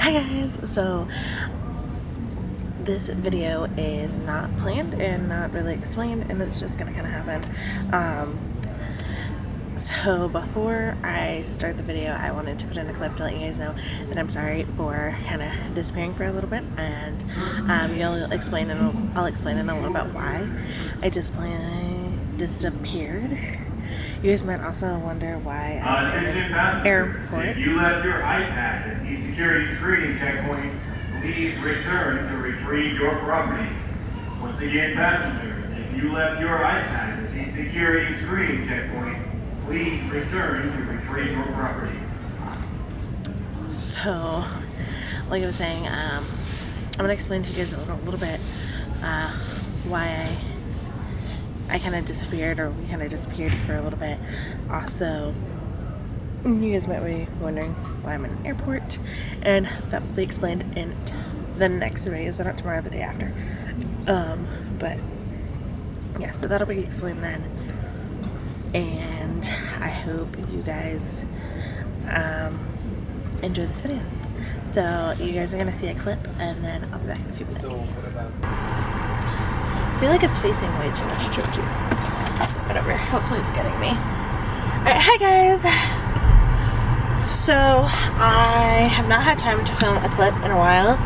Hi guys, so this video is not planned and not really explained, and it's just gonna kind of happen. So before I start the video, I wanted to put in a clip to let you guys know that I'm sorry for kind of disappearing for a little bit, and I'll explain in a little bit why I disappeared. You guys might also wonder why I'm in an airport. If you left your iPad at the security screening checkpoint, please return to retrieve your property. Once again, passengers, if you left your iPad at the security screening checkpoint, please return to retrieve your property. So, like I was saying, I'm going to explain to you guys a little bit why I kind of disappeared, or we kind of disappeared for a little bit. Also, you guys might be wondering why I'm in an airport, and that will be explained in the next video, so not tomorrow, the day after. But yeah, so that'll be explained then, and I hope you guys enjoy this video. So you guys are gonna see a clip, and then I'll be back in a few minutes. I feel like it's facing way too much towards you. Whatever, hopefully it's getting me. Alright, hi guys! So, I have not had time to film a clip in a while,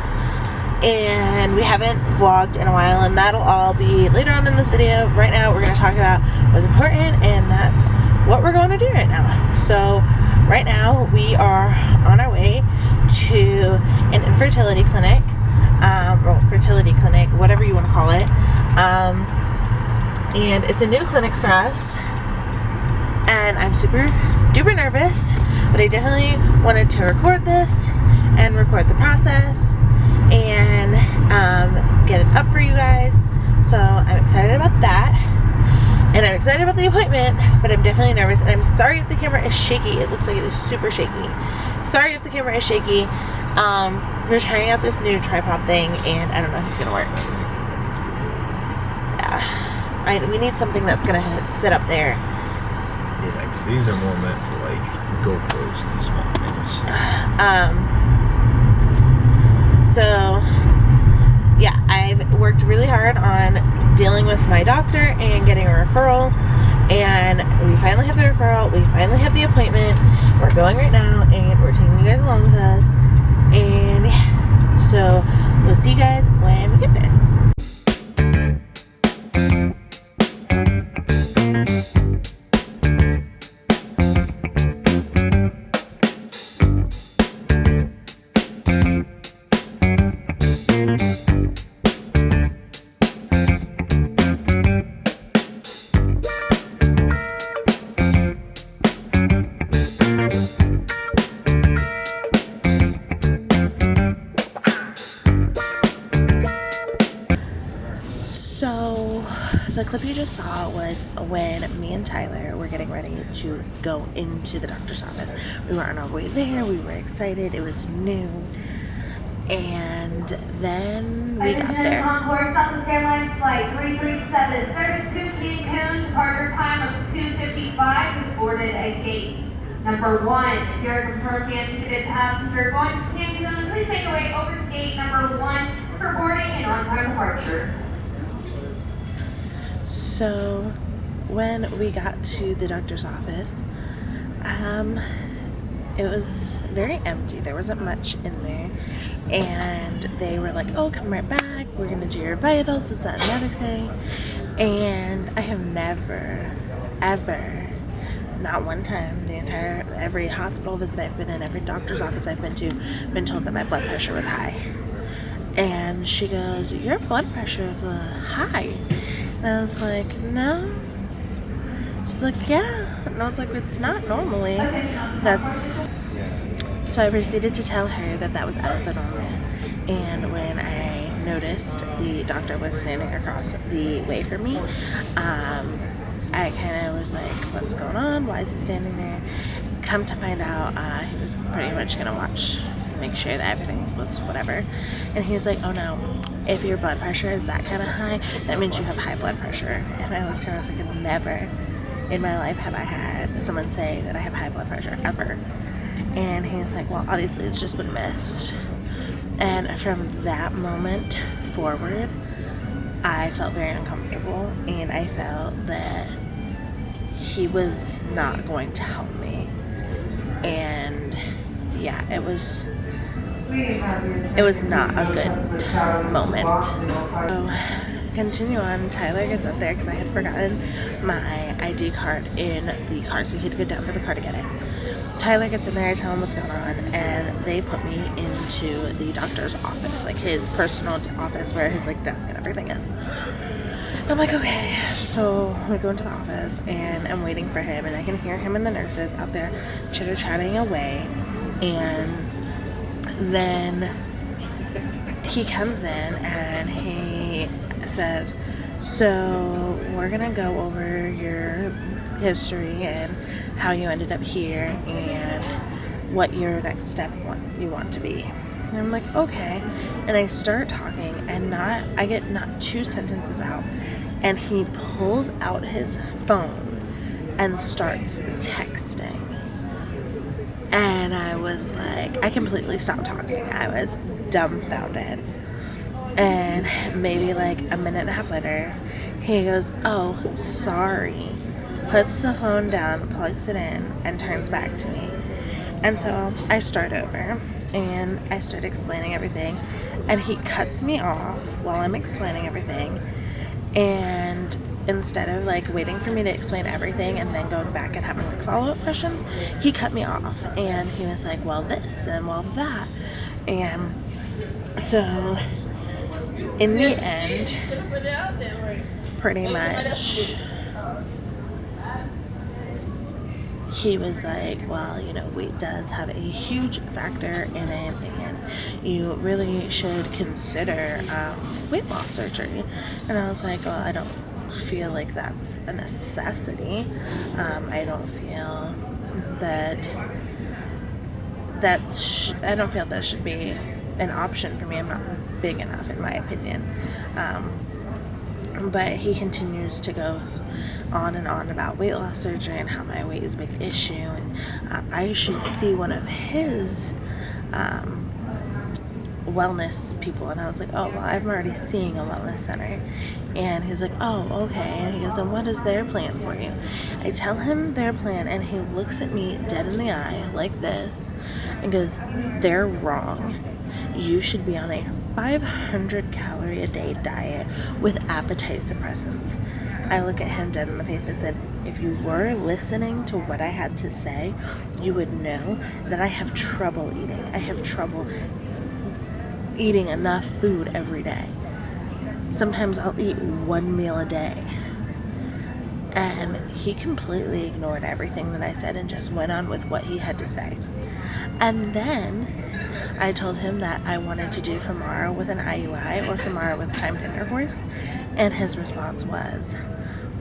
and we haven't vlogged in a while, and that'll all be later on in this video. Right now, we're going to talk about what's important, and that's what we're going to do right now. So, right now, we are on our way to an infertility clinic, or fertility clinic, whatever you want to call it. And it's a new clinic for us, and I'm super duper nervous, but I definitely wanted to record this and record the process and get it up for you guys. So I'm excited about that, and I'm excited about the appointment, but I'm definitely nervous, and I'm sorry if the camera is shaky. It looks like it is super shaky. Sorry if the camera is shaky. We're trying out this new tripod thing, and I don't know if it's gonna work. We need something that's gonna sit up there. Yeah, because these are more meant for like GoPros and small things. So yeah, I've worked really hard on dealing with my doctor and getting a referral, and we finally have the referral. We finally have the appointment. We're going right now, and we're taking you guys along with us. And yeah, so we'll see you guys when we get there. So, the clip you just saw was when me and Tyler were getting ready to go into the doctor's office. We were on our way there, we were excited, it was new, and then we got there. Concourse, Southwest Airlines Flight 337, service to Cancun, departure time of 2:55, is boarded at gate number 1. If you're a confirmed and ticketed passenger going to Cancun, please make your way over to gate number 1 for boarding and on-time departure. So when we got to the doctor's office, it was very empty. There wasn't much in there, and they were like, oh, come right back, we're gonna do your vitals, this, that, and the other thing. And I have never, ever, not one time, every hospital visit I've been in, every doctor's office I've been to, been told that my blood pressure was high. And she goes, your blood pressure is high. And I was like, no. She's like, yeah. And I was like, it's not normally. So I proceeded to tell her that that was out of the normal. And when I noticed the doctor was standing across the way from me, I kind of was like, what's going on? Why is he standing there? Come to find out, he was pretty much going to make sure that everything was whatever. And he's like, oh no, if your blood pressure is that kind of high, that means you have high blood pressure. And I looked at her, I was like, never in my life have I had someone say that I have high blood pressure, ever. And he's like, well, obviously it's just been missed. And from that moment forward, I felt very uncomfortable, and I felt that he was not going to help me. And yeah, it was not a good moment. So continue on. Tyler gets up there because I had forgotten my ID card in the car, so he had to go down for the car to get it. Tyler gets in there, I tell him what's going on, and they put me into the doctor's office, like his personal office where his like desk and everything is. I'm like, okay. So we go into the office and I'm waiting for him, and I can hear him and the nurses out there chitter-chatting away. And then he comes in and he says, so we're gonna go over your history and how you ended up here and what your next step you want to be. And I'm like, okay. And I start talking, and I get not 2 sentences out, and he pulls out his phone and starts texting. And I was like, I completely stopped talking. I was dumbfounded. And maybe like a minute and a half later, he goes, oh, sorry. Puts the phone down, plugs it in, and turns back to me. And so I start over, and I start explaining everything, and he cuts me off while I'm explaining everything. And instead of like waiting for me to explain everything and then going back and having like follow-up questions, he cut me off, and he was like, well, this and well, that. And so in the end, pretty much he was like, well, you know, weight does have a huge factor in it, and you really should consider weight loss surgery. And I was like, well, I don't feel like that's a necessity. I don't feel that I don't feel that should be an option for me. I'm not big enough, in my opinion. But he continues to go on and on about weight loss surgery and how my weight is a big issue, and I should see one of his wellness people. And I was like, oh, well, I'm already seeing a wellness center. And he's like, oh, okay. And he goes, and what is their plan for you? I tell him their plan, and he looks at me dead in the eye like this and goes, they're wrong. You should be on a 500 calorie a day diet with appetite suppressants. I look at him dead in the face and said, if you were listening to what I had to say, you would know that I have trouble eating. I have trouble eating enough food every day. Sometimes I'll eat 1 meal a day. And he completely ignored everything that I said and just went on with what he had to say. And then I told him that I wanted to do femara with an IUI or femara with timed intercourse, and his response was,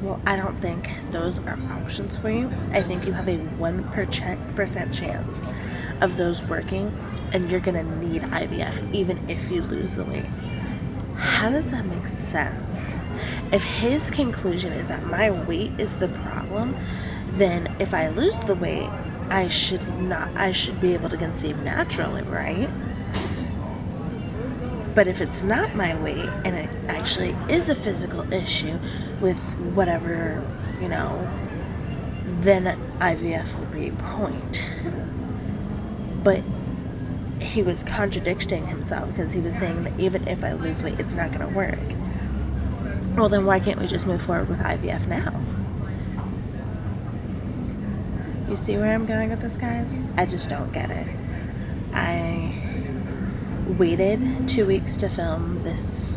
well, I don't think those are options for you. I think you have a 1% chance of those working, and you're gonna need IVF even if you lose the weight. How does that make sense? If his conclusion is that my weight is the problem, then if I lose the weight, I should be able to conceive naturally, right? But if it's not my weight, and it actually is a physical issue with whatever, you know, then IVF would be a point. But he was contradicting himself, because he was saying that even if I lose weight, it's not going to work. Well, then why can't we just move forward with IVF now? You see where I'm going with this, guys? I just don't get it. I waited 2 weeks to film this,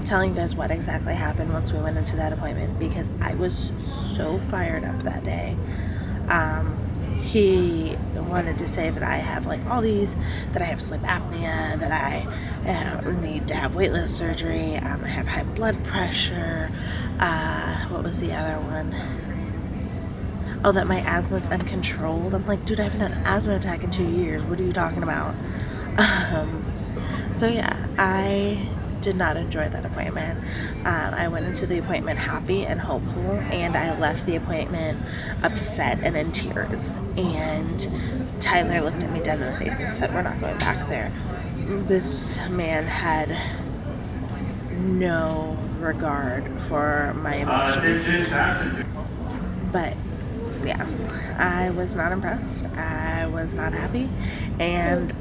telling you guys what exactly happened once we went into that appointment, because I was so fired up that day. He wanted to say that I have like all these, that I have sleep apnea, that I need to have weight loss surgery, I have high blood pressure, what was the other one? Oh, that my asthma is uncontrolled. I'm like, dude, I haven't had an asthma attack in 2 years. What are you talking about? So yeah, I did not enjoy that appointment. I went into the appointment happy and hopeful, and I left the appointment upset and in tears. And Tyler looked at me dead in the face and said, we're not going back there. this man had no regard for my emotions. Attention passenger. But yeah, I was not impressed. I was not happy, and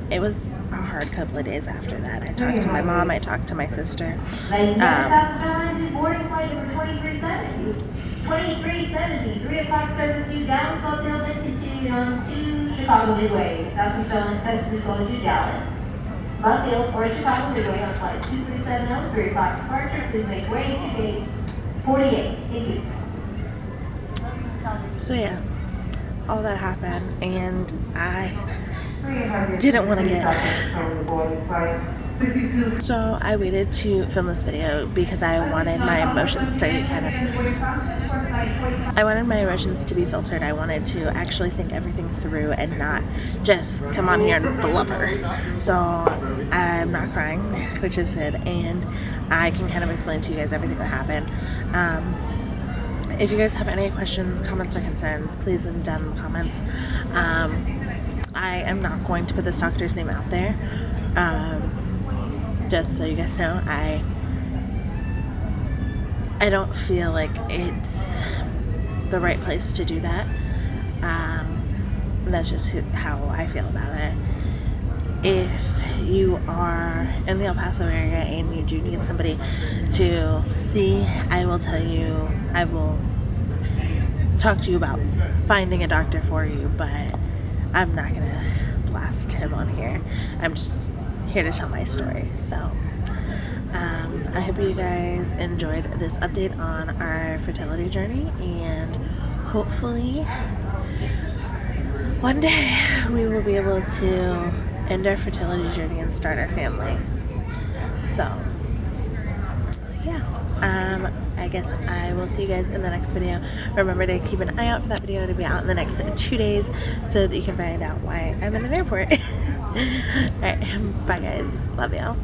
it was a hard couple of days after that. I talked to my mom, I talked to my sister. Ladies and gentlemen, boarding flight number 2370. 2370, 3 o'clock service to Dallas, Mobile, then continuing on to Chicago Midway. Southwest Airlines passengers going to Dallas, Mobile, or Chicago Midway on flight 2370, 3 o'clock departure. Please make way to gate 48. Thank you. So yeah, all that happened, and I didn't want to get. So I waited to film this video because I wanted my emotions to be filtered. I wanted to actually think everything through and not just come on here and blubber. So I'm not crying, which is good, and I can kind of explain to you guys everything that happened. If you guys have any questions, comments, or concerns, please leave them down in the comments. I am not going to put this doctor's name out there. Just so you guys know, I don't feel like it's the right place to do that. That's just how I feel about it. If you are in the El Paso area and you do need somebody to see, I will tell you, I will talk to you about finding a doctor for you, but I'm not gonna blast him on here. I'm just here to tell my story. So I hope you guys enjoyed this update on our fertility journey, and hopefully one day we will be able to end our fertility journey and start our family. So yeah, I guess I will see you guys in the next video. Remember to keep an eye out for that video to be out in the next 2 days so that you can find out why I'm in an airport. Alright, bye guys. Love y'all.